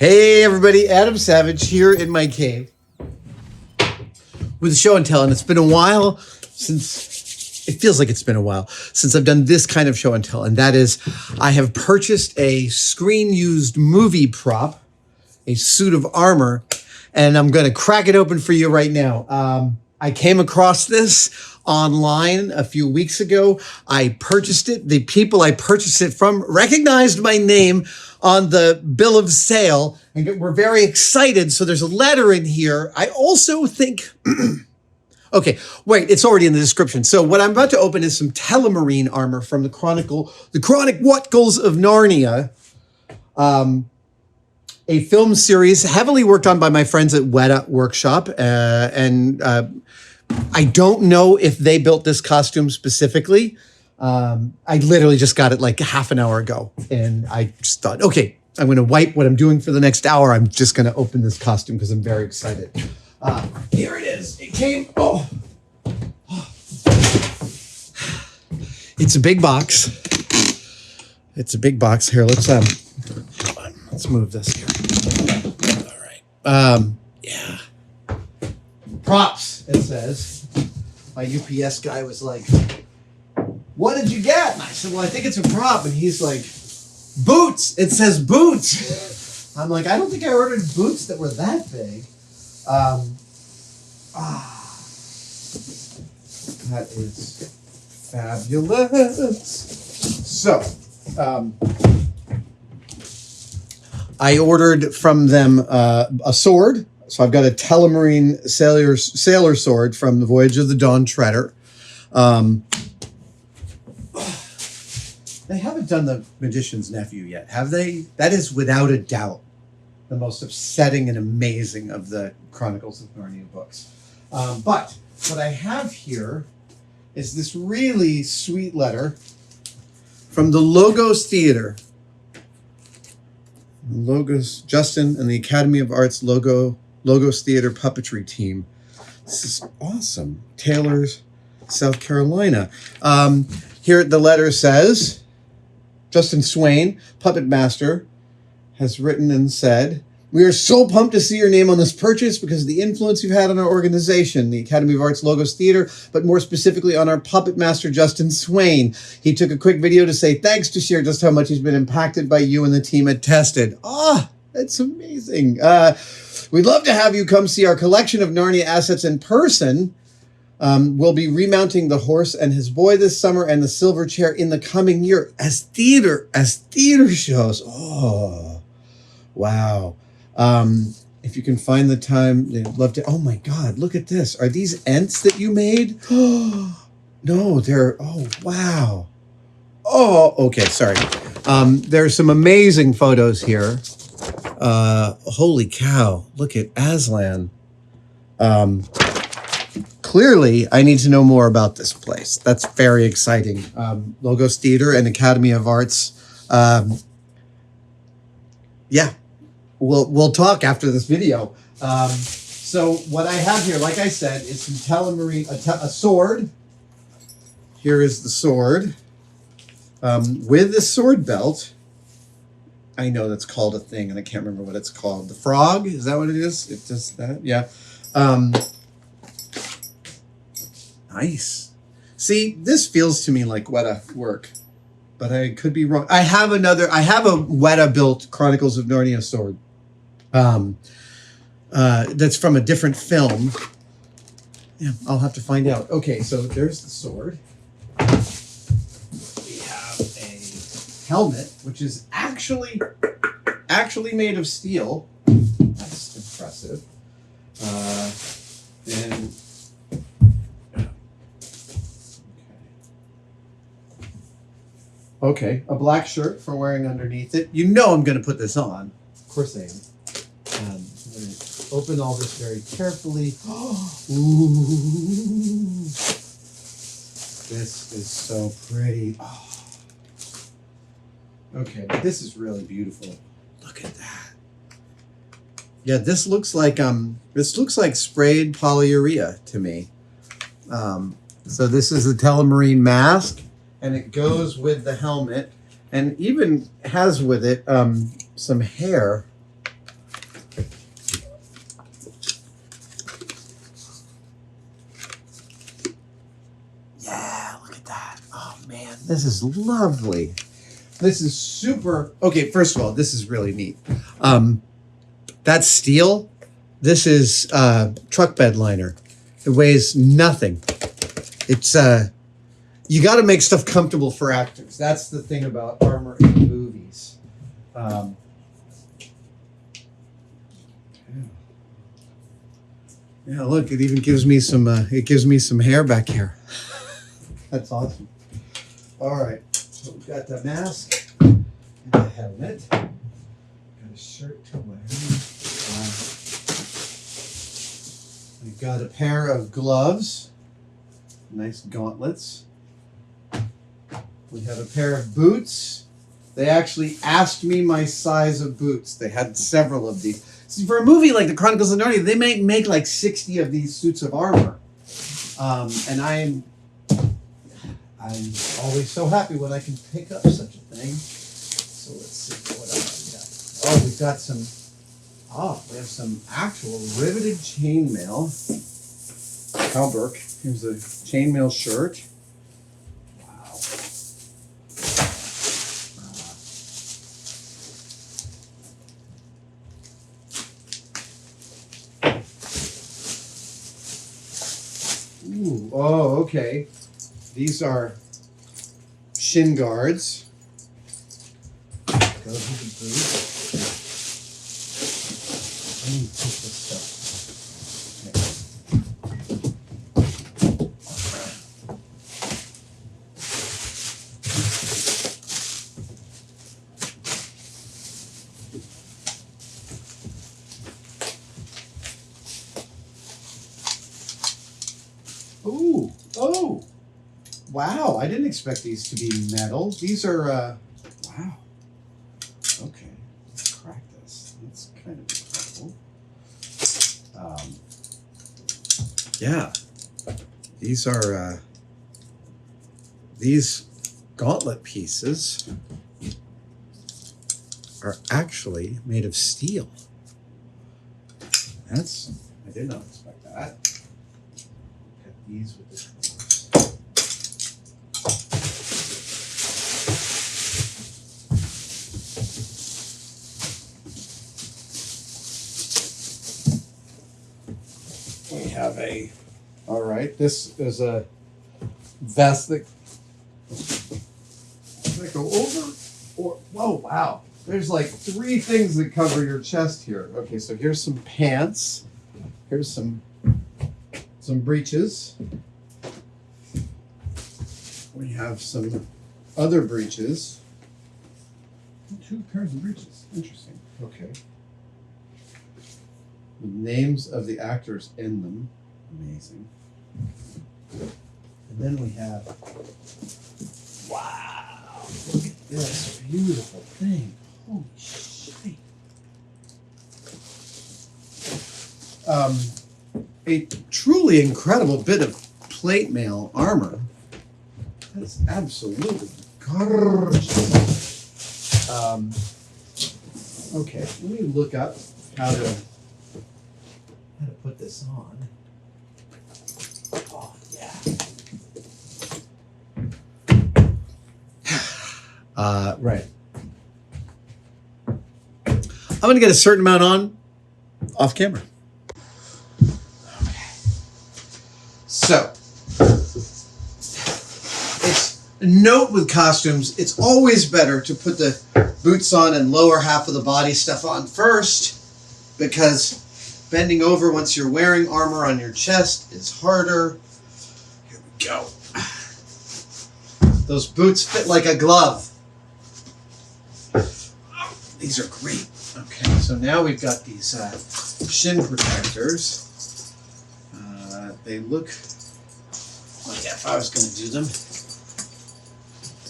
Hey everybody, Adam Savage here in my cave with a show and tell, and it's been a while since, it feels like it's been a while since I've done this kind of show and tell, and that is I have purchased a screen-used movie prop, a suit of armor, and I'm going to crack it open for you right now. I came across this online a few weeks ago. I purchased it. The people I purchased it from recognized my name on the bill of sale and we're very excited. So there's a letter in here. I also think, okay, wait, it's already in the description. So what I'm about to open is some Telemarine armor from the Chronicles of Narnia, a film series heavily worked on by my friends at Weta Workshop, I don't know if they built this costume specifically. I literally just got it like half an hour ago, and I just thought, okay, I'm going to wipe what I'm doing for the next hour. I'm just going to open this costume because I'm very excited. Here it is. It came. Oh. It's a big box. It's a big box. Here, let's move this here. All right. Yeah. Props, it says. My UPS guy was like, what did you get? And I said, well, I think it's a prop. And he's like, boots. It says boots. I'm like, I don't think I ordered boots that were that big. That is fabulous. So, I ordered from them a sword. So I've got a Telemarine sailor sword from the Voyage of the Dawn Treader. They haven't done the Magician's Nephew yet, have they? That is without a doubt the most upsetting and amazing of the Chronicles of Narnia books. But what I have here is this really sweet letter from the Logos Theater. Logos, Justin and the Academy of Arts Logos Theater puppetry team. This is awesome. Taylor's, South Carolina. Here the letter says, Justin Swain, puppet master, has written and said, we are so pumped to see your name on this purchase because of the influence you've had on our organization, the Academy of Arts Logos Theater, but more specifically on our puppet master, Justin Swain. He took a quick video to say thanks, to share just how much he's been impacted by you and the team at Tested. That's amazing. We'd love to have you come see our collection of Narnia assets in person. We'll be remounting the horse and his boy this summer and the silver chair in the coming year as theater shows. Oh, wow. If you can find the time, they'd love to. Oh my God, look at this. Are these Ents that you made? No, they're, oh, wow. Oh, okay, sorry. There's some amazing photos here. Holy cow, look at Aslan. Clearly, I need to know more about this place. That's very exciting. Logos Theater and Academy of Arts. Yeah, we'll talk after this video. So what I have here, like I said, is some Telemarine, a sword. Here is the sword. With the sword belt. I know that's called a thing, and I can't remember what it's called. The frog? Is that what it is? It does that? Yeah. Nice. See, this feels to me like Weta work, but I could be wrong. I have a Weta-built Chronicles of Narnia sword. That's from a different film. Yeah, I'll have to find out. Okay, so there's the sword. We have a helmet, which is actually made of steel. That's impressive. Then okay, a black shirt for wearing underneath it. You know I'm going to put this on. Of course I am. I'm going to open all this very carefully. Ooh. This is so pretty. Oh. Okay, this is really beautiful. Look at that. Yeah, this looks like sprayed polyurea to me. So this is the Telemarine Mask. And it goes with the helmet and even has with it some hair This is lovely. This is super. Okay, first of all, this is really neat. That's steel. This is truck bed liner. It weighs nothing. It's you got to make stuff comfortable for actors. That's the thing about armor in movies. Yeah, look, it even gives me some. It gives me some hair back here. That's awesome. All right, so we've got the mask and the helmet. Got a shirt to wear. We've got a pair of gloves. Nice gauntlets. We have a pair of boots. They actually asked me my size of boots. They had several of these. See, for a movie like the Chronicles of Narnia, they may make like 60 of these suits of armor. And I'm always so happy when I can pick up such a thing. So let's see what else we got. Oh, we've got some. Oh, we have some actual riveted chainmail. Halberg. Here's a chainmail shirt. Wow. Ooh, oh, okay. These are shin guards. Goes with the boots. Let me put this stuff. Ooh, oh, wow, I didn't expect these to be metal. These are, wow. Okay, let's crack this. That's kind of incredible. Yeah, these are, these gauntlet pieces are actually made of steel. I did not expect that. These with the colors. We have all right, this is a vest that go over, or, whoa, wow. There's like 3 things that cover your chest here. Okay, so here's some pants. Here's some breeches. We have some other breeches. 2 pairs of breeches. Interesting. Okay. The names of the actors in them. Amazing. And then we have, wow, look at this beautiful thing. Holy shit. A truly incredible bit of plate mail armor. That's absolutely gorgeous. Okay, let me look up how to put this on. Oh yeah. Right. I'm gonna get a certain amount on off camera. So, it's note with costumes, it's always better to put the boots on and lower half of the body stuff on first, because bending over once you're wearing armor on your chest is harder. Here we go. Those boots fit like a glove. These are great. Okay, so now we've got these Shin Protectors. They look like if I was going to do them,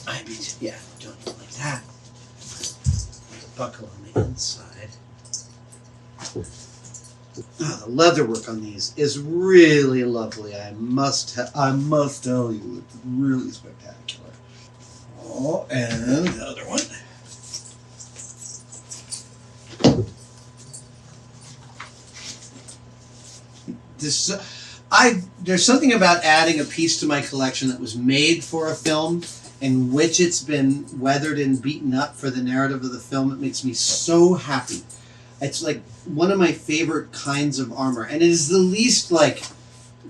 I'd be, yeah, doing it like that. With a buckle on the inside. The leather work on these is really lovely. I must tell you, it's really spectacular. Oh, and the other one. There's something about adding a piece to my collection that was made for a film in which it's been weathered and beaten up for the narrative of the film, it makes me so happy. It's like one of my favorite kinds of armor, and it is the least, like,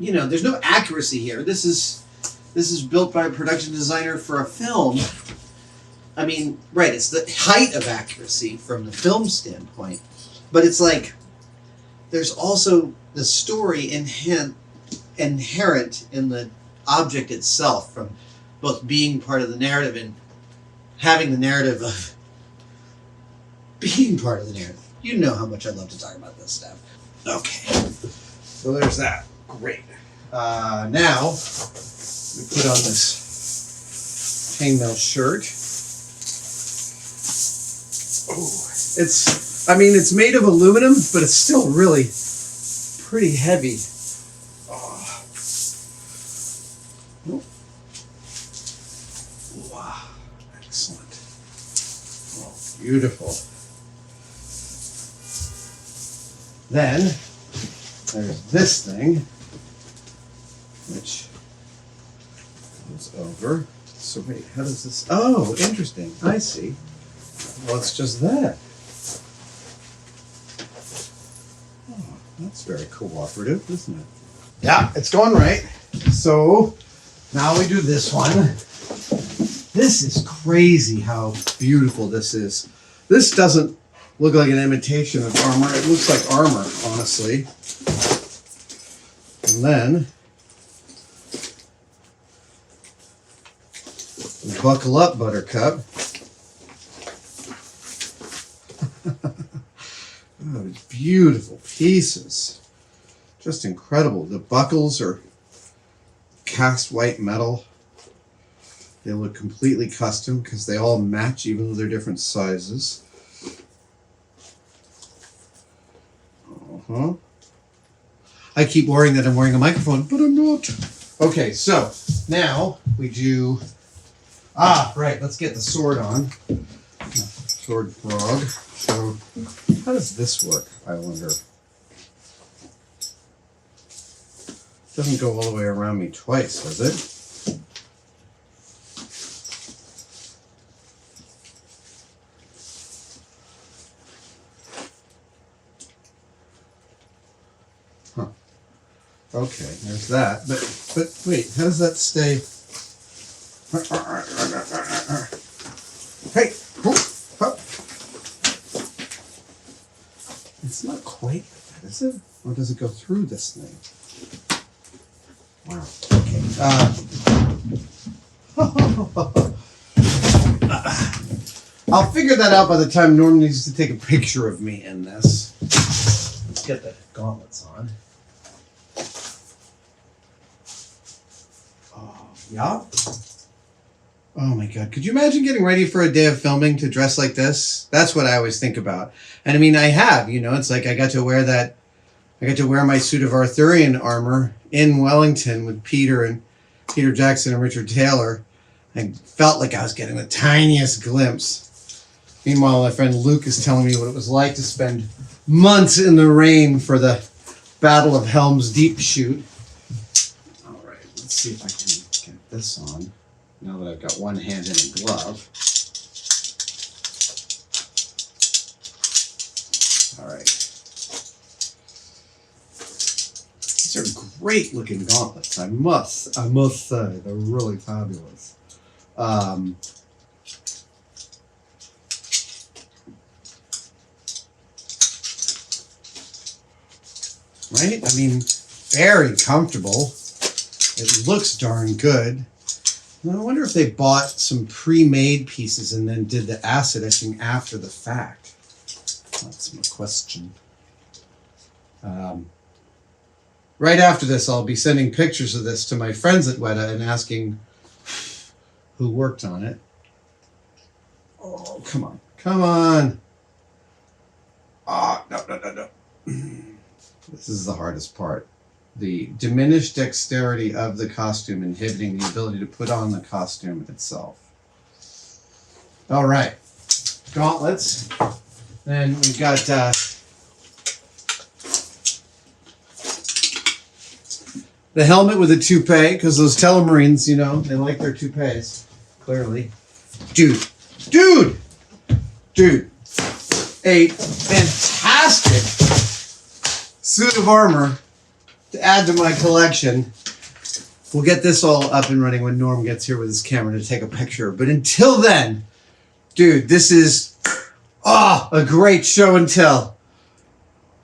you know, there's no accuracy here. This is built by a production designer for a film. I mean, right, it's the height of accuracy from the film standpoint, but it's like there's also the story inherent in the object itself, from both being part of the narrative and having the narrative of being part of the narrative. You know how much I love to talk about this stuff. Okay, so there's that. Great. Now, we put on this chainmail shirt. Oh, it's made of aluminum, but it's still really pretty heavy. Oh. Oh. Wow, excellent. Oh, beautiful. Then, there's this thing, which goes over. So wait, how does this... Oh, interesting. I see. Well, it's just that. Oh, that's very cooperative, isn't it? Yeah, it's going right. So, now we do this one. This is crazy how beautiful this is. This doesn't look like an imitation of armor. It looks like armor, honestly. And then, buckle up, Buttercup. Oh, these beautiful pieces. Just incredible. The buckles are cast white metal. They look completely custom because they all match, even though they're different sizes. Uh-huh. I keep worrying that I'm wearing a microphone, but I'm not. Okay, so now we do... right, let's get the sword on. Sword frog. So, how does this work, I wonder? Doesn't go all the way around me twice, does it? Huh. Okay, there's that. But wait, how does that stay? Hey! It's not quite like that, is it? Or does it go through this thing? Wow. Okay. I'll figure that out by the time Norm needs to take a picture of me in this. Let's get the gauntlets on. Oh, yeah? Oh my God. Could you imagine getting ready for a day of filming to dress like this? That's what I always think about. And I mean, I have, you know, it's like I got to wear my suit of Arthurian armor in Wellington with Peter Jackson and Richard Taylor. I felt like I was getting the tiniest glimpse. Meanwhile, my friend Luke is telling me what it was like to spend months in the rain for the Battle of Helm's Deep shoot. All right, let's see if I can get this on. Now that I've got one hand in a glove. All right. These are great looking gauntlets. I must say, they're really fabulous. Right? I mean, very comfortable. It looks darn good. I wonder if they bought some pre-made pieces and then did the acid etching after the fact. That's my question. Right after this, I'll be sending pictures of this to my friends at Weta and asking who worked on it. Oh, come on. Come on. Oh, no. This is the hardest part. The diminished dexterity of the costume inhibiting the ability to put on the costume itself. All right, gauntlets. Then we've got the helmet with a toupee, because those Telemarines, you know, they like their toupees. clearly. Dude, a fantastic suit of armor to add to my collection. We'll get this all up and running when Norm gets here with his camera to take a picture. But until then, dude, this is a great show and tell.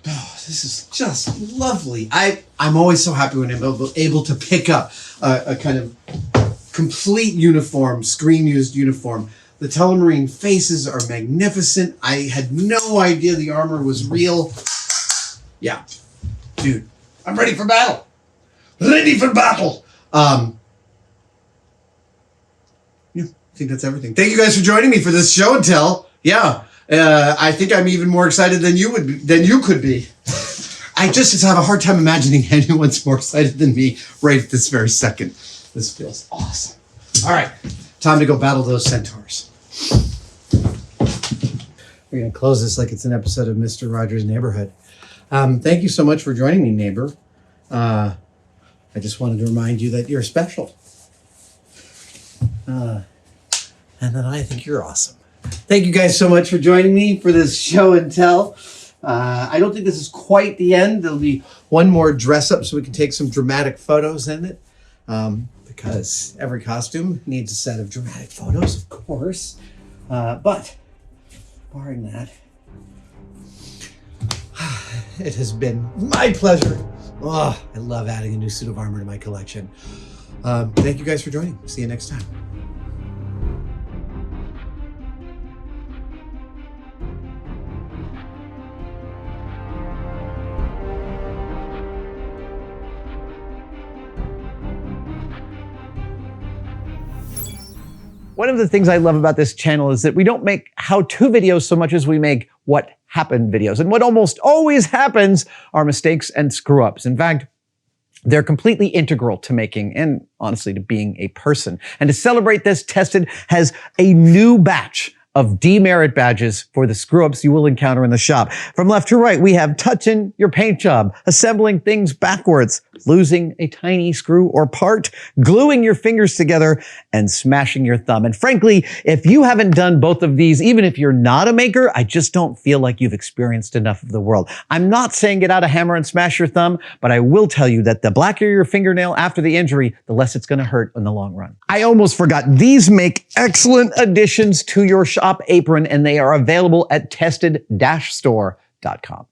Oh, this is just lovely. I'm always so happy when I'm able to pick up a kind of complete uniform, screen-used uniform. The Telemarine faces are magnificent. I had no idea the armor was real. Yeah, dude, I'm ready for battle. Ready for battle. Yeah, I think that's everything. Thank you guys for joining me for this show and tell. Yeah, I think I'm even more excited than you could be. I just have a hard time imagining anyone's more excited than me right at this very second. This feels awesome. All right, time to go battle those centaurs. We're going to close this like it's an episode of Mr. Rogers' Neighborhood. Thank you so much for joining me, neighbor. I just wanted to remind you that you're special. And that I think you're awesome. Thank you guys so much for joining me for this show and tell. I don't think this is quite the end. There'll be one more dress up so we can take some dramatic photos in it. Because every costume needs a set of dramatic photos, of course. But barring that, it has been my pleasure. Oh, I love adding a new suit of armor to my collection. Thank you guys for joining. See you next time. One of the things I love about this channel is that we don't make how-to videos so much as we make what happened videos. And what almost always happens are mistakes and screw-ups. In fact, they're completely integral to making and honestly to being a person. And to celebrate this, Tested has a new batch of demerit badges for the screw-ups you will encounter in the shop. From left to right, we have touching your paint job, assembling things backwards, losing a tiny screw or part, gluing your fingers together, and smashing your thumb. And frankly, if you haven't done both of these, even if you're not a maker, I just don't feel like you've experienced enough of the world. I'm not saying get out a hammer and smash your thumb, but I will tell you that the blacker your fingernail after the injury, the less it's gonna hurt in the long run. I almost forgot, these make excellent additions to your shop apron, and they are available at tested-store.com.